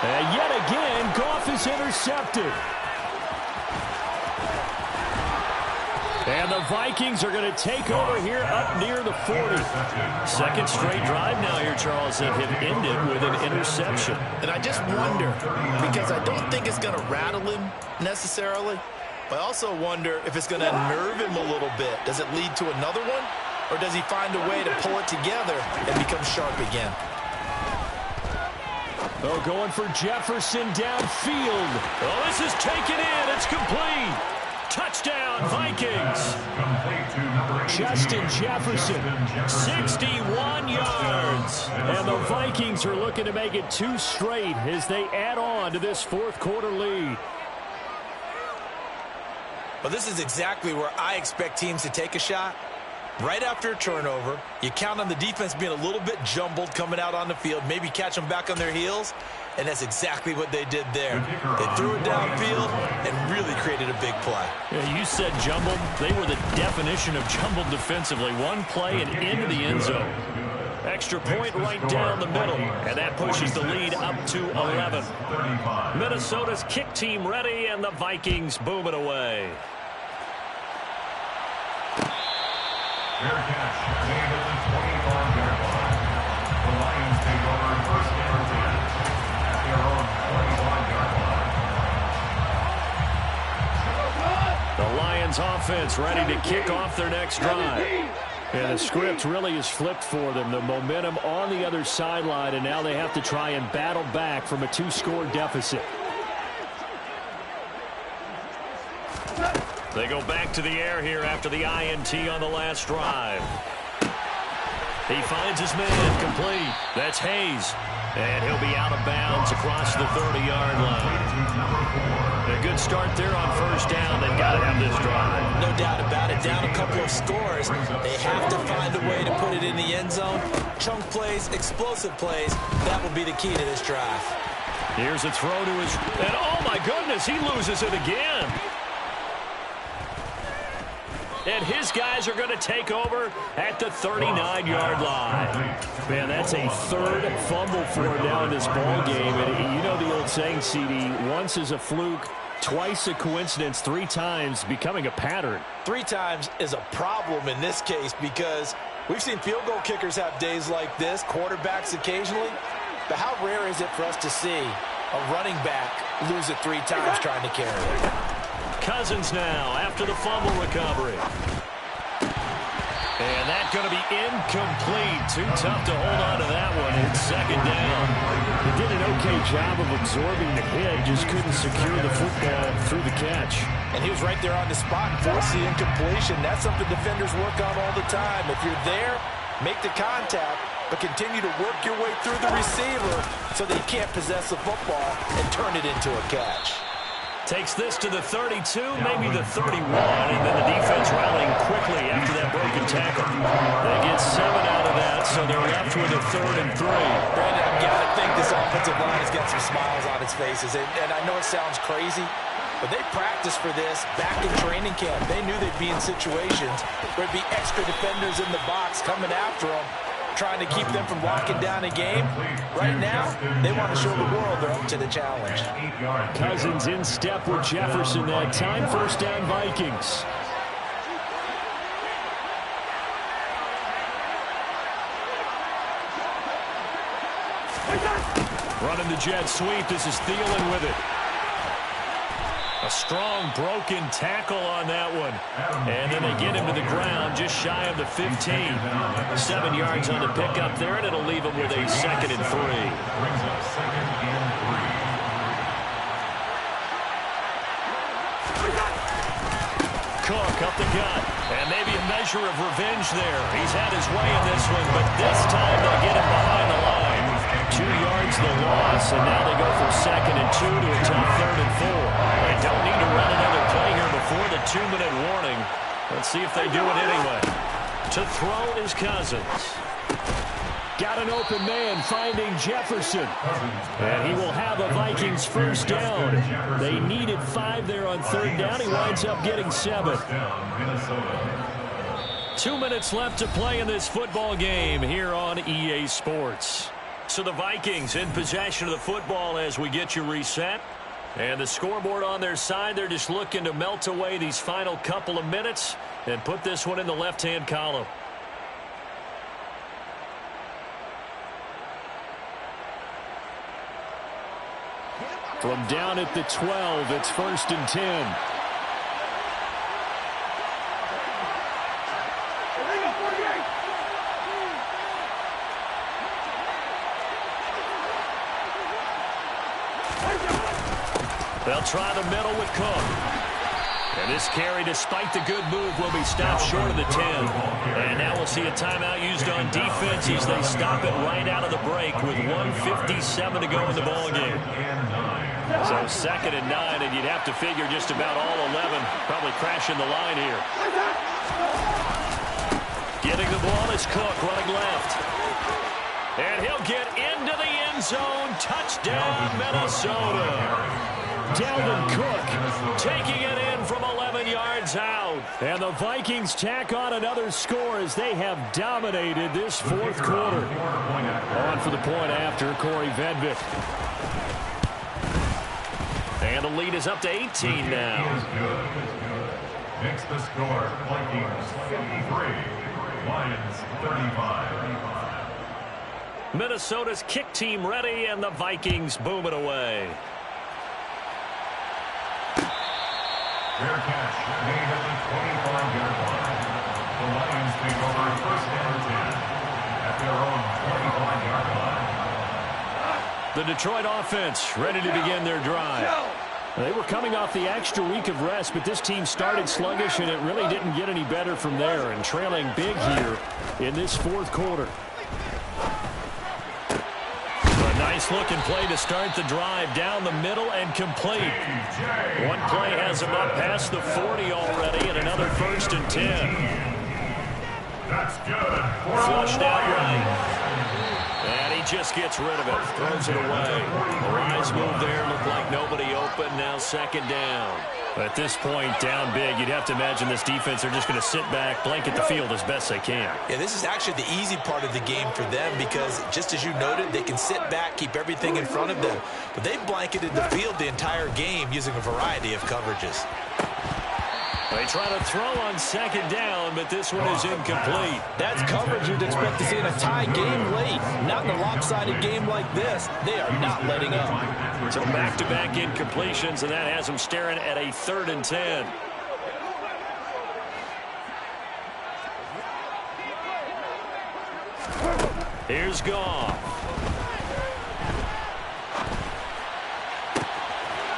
S3: And yet again, Goff is intercepted. And the Vikings are going to take over here up near the 40. Second straight drive now here, Charles, that have ended with an interception.
S7: And I just wonder, because I don't think it's going to rattle him necessarily, but I also wonder if it's going to nerve him a little bit. Does it lead to another one? Or does he find a way to pull it together and become sharp again?
S3: Oh, going for Jefferson downfield. Oh, this is taken in. It's complete. Touchdown, Vikings. Justin Jefferson, 61 yards. And the Vikings are looking to make it 2 straight as they add on to this fourth quarter lead.
S4: Well, this is exactly where I expect teams to take a shot. Right after a turnover, you count on the defense being a little bit jumbled coming out on the field, maybe catch them back on their heels, and that's exactly what they did there. They threw it downfield and really created a big play.
S3: Yeah, you said jumbled. They were the definition of jumbled defensively. One play and into the end zone. Extra point right down the middle, and that pushes the lead up to 11. Minnesota's kick team ready, and the Vikings boom it away.
S6: Fair catch made at the 25-yard line. The Lions take over first and 10 at their own 21-yard line.
S3: The Lions offense ready to kick off their next drive. And the script really is flipped for them. The momentum on the other sideline, and now they have to try and battle back from a 2-score deficit. They go back to the air here after the INT on the last drive. He finds his man complete. That's Hayes. And he'll be out of bounds across the 30-yard line. A good start there on first down. They've got to have this drive.
S4: No doubt about it. Down a couple of scores. They have to find a way to put it in the end zone. Chunk plays, explosive plays. That will be the key to this drive.
S3: Here's a throw to his... And oh, my goodness, he loses it again. And his guys are going to take over at the 39-yard line. Man, that's a third fumble for him now in this ball game. And you know the old saying, CD, once is a fluke, twice a coincidence, 3 times becoming a pattern.
S4: 3 times is a problem in this case because we've seen field goal kickers have days like this, quarterbacks occasionally. But how rare is it for us to see a running back lose it 3 times trying to carry it?
S3: Cousins now after the fumble recovery. And that's going to be incomplete. Too tough to hold on to that one. It's second down.
S5: He did an okay job of absorbing the hit, just couldn't secure the football through the catch.
S7: And he was right there on the spot and forced the incompletion. That's something defenders work on all the time. If you're there, make the contact, but continue to work your way through the receiver so that he can't possess the football and turn it into a catch.
S3: Takes this to the 32, maybe the 31, and then the defense rallying quickly after that broken tackle. They get 7 out of that, so they're left with a 3rd and 3.
S7: Brandon, I've got to think this offensive line has got some smiles on its faces, and I know it sounds crazy, but they practiced for this back in training camp. They knew they'd be in situations where there'd be extra defenders in the box coming after them, trying to keep them from locking down a game. Right now, they want to show the world they're up to the challenge.
S5: Cousins in step with Jefferson that time. First down, Vikings.
S3: Running the jet sweep. This is Thielen with it. A strong broken tackle on that one. And then they get him to the ground just shy of the 15. 7 yards on the pickup there, and it'll leave him with a 2nd and 3.
S6: Brings up 2nd and 3.
S3: Cook up the gut. And maybe a measure of revenge there. He's had his way in this one, but this time they'll get him behind the line. 2 yards the loss, and now they go from 2nd and 2 to a tough 3rd and 4. They don't need to run another play here before the 2-minute warning. Let's see if they do it anyway. To throw is Cousins.
S5: Got an open man finding Jefferson. And he will have a Vikings first down. They needed 5 there on 3rd down. He winds up getting 7.
S3: 2 minutes left to play in this football game here on EA Sports. So the Vikings in possession of the football as we get you reset. And the scoreboard on their side, they're just looking to melt away these final couple of minutes and put this one in the left-hand column.
S5: From down at the 12, it's 1st and 10.
S3: They'll try the middle with Cook. And this carry, despite the good move, will be stopped short of the 10. And now we'll see a timeout used on defense as they stop it right out of the break with 1:57 to go in the ballgame. So 2nd and 9, and you'd have to figure just about all 11 probably crashing the line here. Getting the ball is Cook running left. And he'll get into the end zone. Touchdown, Minnesota.
S5: Dalvin Cook
S3: taking it in from 11 yards out.
S5: And the Vikings tack on another score as they have dominated this 4th quarter. On for the point after, Corey Vedvik.
S3: And the lead is up to 18 now.
S6: Makes the score Vikings 53, Lions 35.
S3: Minnesota's kick team ready, and the Vikings boom it away.
S6: Fair catch made at the 25-yard line. The Lions take over 1st and 10 at their own 25-yard line.
S3: The Detroit offense ready to begin their drive.
S5: They were coming off the extra week of rest, but this team started sluggish, and it really didn't get any better from there, and trailing big here in this 4th quarter.
S3: A nice-looking play to start the drive down the middle and complete. One play has him up past the 40 already, and another 1st and 10.
S6: That's good.
S3: Flushed out right. And he just gets rid of it. Throws it away. The rise move there. Looked like nobody open. Now 2nd down. At this point, down big, you'd have to imagine this defense are just going to sit back, blanket the field as best they can.
S7: Yeah, this is actually the easy part of the game for them because, just as you noted, they can sit back, keep everything in front of them. But they've blanketed the field the entire game using a variety of coverages.
S3: They try to throw on second down, but this one is incomplete.
S4: That's coverage you'd expect to see in a tie game late. Not in a lopsided game like this. They are not letting up.
S3: So back-to-back incompletions, and that has them staring at a 3rd and 10. Here's Goff.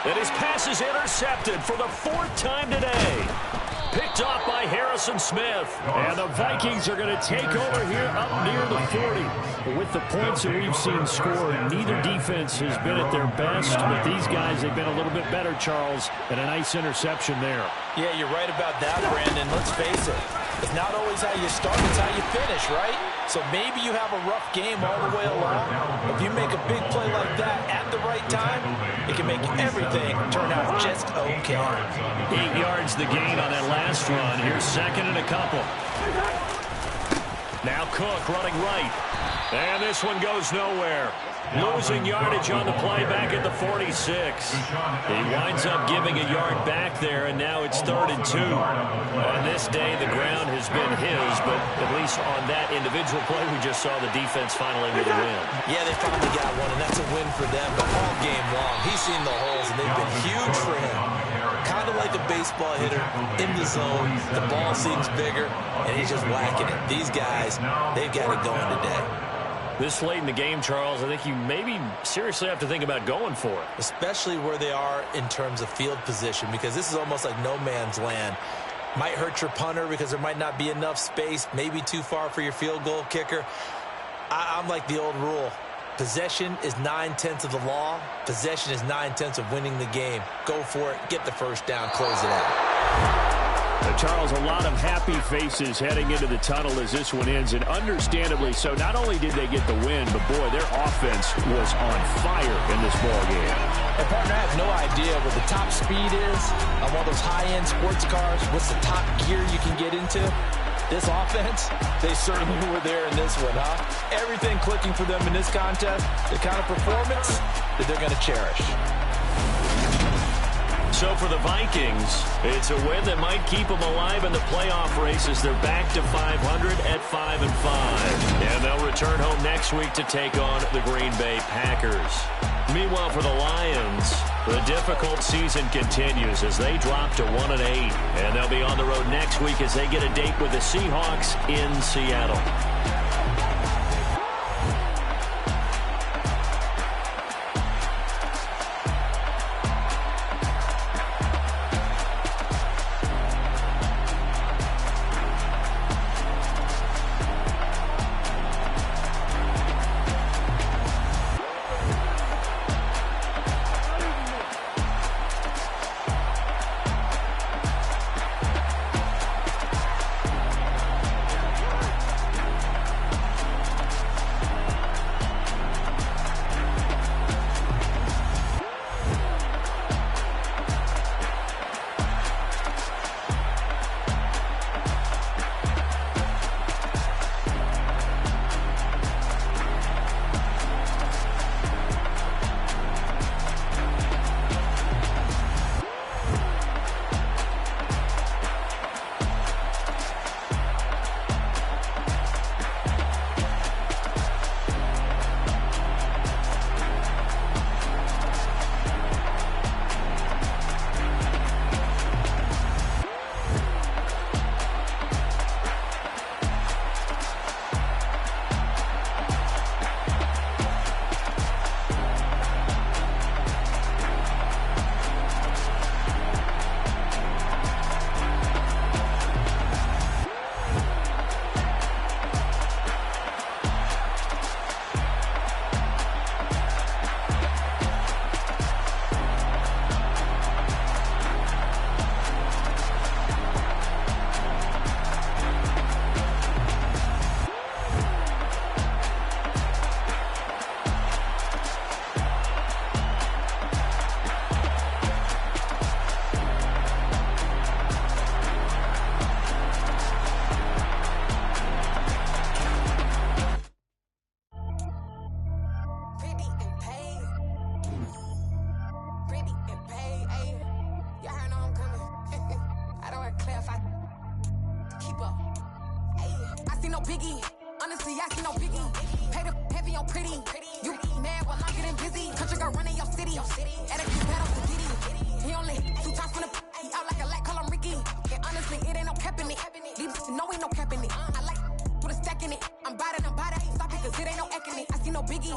S3: And his pass is intercepted for the 4th time today. Picked off by Harrison Smith.
S5: And the Vikings are going to take over here up near the 40. With the points that we've seen scored, neither defense has been at their best, but these guys have been a little bit better, Charles, and a nice interception there.
S4: Yeah, you're right about that, Brandon. Let's face it. It's not always how you start, it's how you finish, right? So maybe you have a rough game all the way along. If you make a big play like that at the right time, it can make everything turn out just okay.
S3: 8 yards the gain on that last run. Here's 2nd and a couple. Now Cook running right. And this one goes nowhere. Losing yardage on the play back at the 46. He winds up giving a yard back there, and now it's 3rd and 2. On this day, the ground has been his, but at least on that individual play, we just saw the defense finally with a win.
S4: Yeah, they finally got one, and that's a win for them. But all game long, he's seen the holes, and they've been huge for him. Kind of like a baseball hitter in the zone. The ball seems bigger, and he's just whacking it. These guys, they've got it going today.
S3: This late in the game, Charles, I think you maybe seriously have to think about going for it.
S4: Especially where they are in terms of field position, because this is almost like no man's land. Might hurt your punter because there might not be enough space, maybe too far for your field goal kicker. I'm like the old rule. Possession is 9/10 of the law. Possession is 9/10 of winning the game. Go for it. Get the first down. Close it out.
S5: Charles, a lot of happy faces heading into the tunnel as this one ends, and understandably so. Not only did they get the win, but, boy, their offense was on fire in this ballgame.
S4: And, partner, I have no idea what the top speed is on one of those high-end sports cars. What's the top gear you can get into? This offense, they certainly were there in this one, huh? Everything clicking for them in this contest, the kind of performance that they're going to cherish.
S3: So for the Vikings, it's a win that might keep them alive in the playoff race as they're back to 500 at 5-5. And they'll return home next week to take on the Green Bay Packers. Meanwhile, for the Lions, the difficult season continues as they drop to 1-8. And they'll be on the road next week as they get a date with the Seahawks in Seattle.
S8: no Biggie. Honestly, I see no Biggie. Pay the heavy on pretty. You mad while I'm getting busy. Country girl running your city. Attitude bad off the Diddy. He only 2 times from the he out like a light, call him Ricky. And honestly, it ain't no cap in it. These know ain't no cap in it. I like put a stack in it. I'm by that. Stop it, cause it ain't no acting it. I see no Biggie.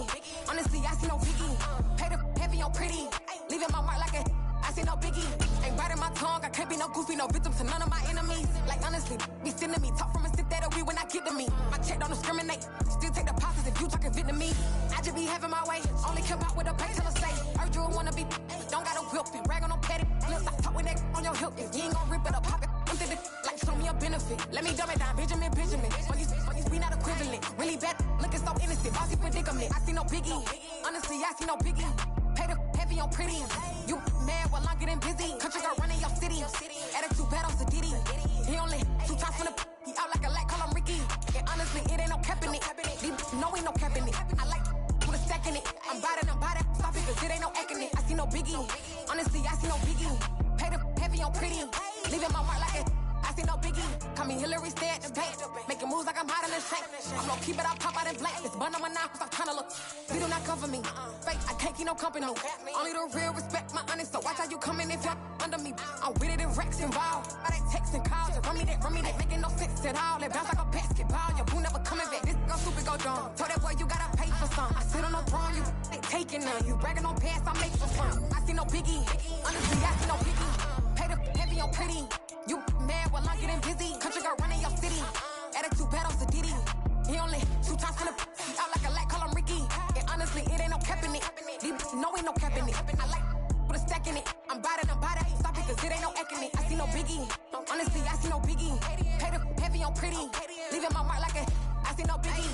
S8: Honestly, I see no Biggie. Pay the heavy on pretty. Leaving my mark like a I see no Biggie. Ain't biting my tongue. I can't be no goofy, no victim to none of my enemies. Like honestly, be sending me talk from a sit that we when I get to me. My check don't discriminate. Still take the pauses if you talking Vietnamese. I just be having my way. Only come out with a pay till I say. Urge you wanna be. Don't got a whip and rag on no petty. Let's stop talk with that on your hip. If you ain't gon' rip it up, pop it. Empty the like show me a benefit. Let me dumb it down, Benjamin. When these we not equivalent. Really bad, looking so innocent. Bossy predicament. I see no Biggie. Honestly, I see no Biggie. Pay the heavy on pretty. You mad while I'm getting busy. Country girl running your city. Attitude bad off the Diddy. He only 2 times from the he out like a light, call him Ricky. And honestly, it ain't no cap in it. These know ain't no cap in it. I like put a stack in it. I'm by that. Stop it, cause it ain't no acting it. I see no Biggie. Honestly, I see no Biggie. Pay the heavy on pretty. Leaving my mark like a I see no Biggie. Call me Hillary, stay at the bank. Making moves like I'm hot in the shank. I'm gon' keep it, I'll pop out in blank. It's bun on my knife, I'm trying to look. They do not cover me. Fake, I can't keep no company. Only the real respect my honest. So watch how you coming if you're under me. I'm with it and Rex involved. I they text and calls. Just run me that. Making no sense at all. They bounce like a basketball. Your boo never coming back. This go stupid, go dumb. Told that boy you gotta pay for some. I sit on no throne, you they taking none. You bragging on pants, I make for fun. I see no Biggie. Honestly, I see no Biggie. Pay the heavy on pretty. You mad while I'm getting busy. Country girl running your city. Attitude bad off the Diddy. He only 2 times from the he out like a light, call him Ricky. And honestly, it ain't no cap in it. These know ain't no cap in it. I like put a stack in it. I'm by that. Stop it, cause it ain't no acting it. I see no Biggie. Honestly, I see no Biggie. Pay the heavy on pretty. Leaving my mark like a I see no Biggie.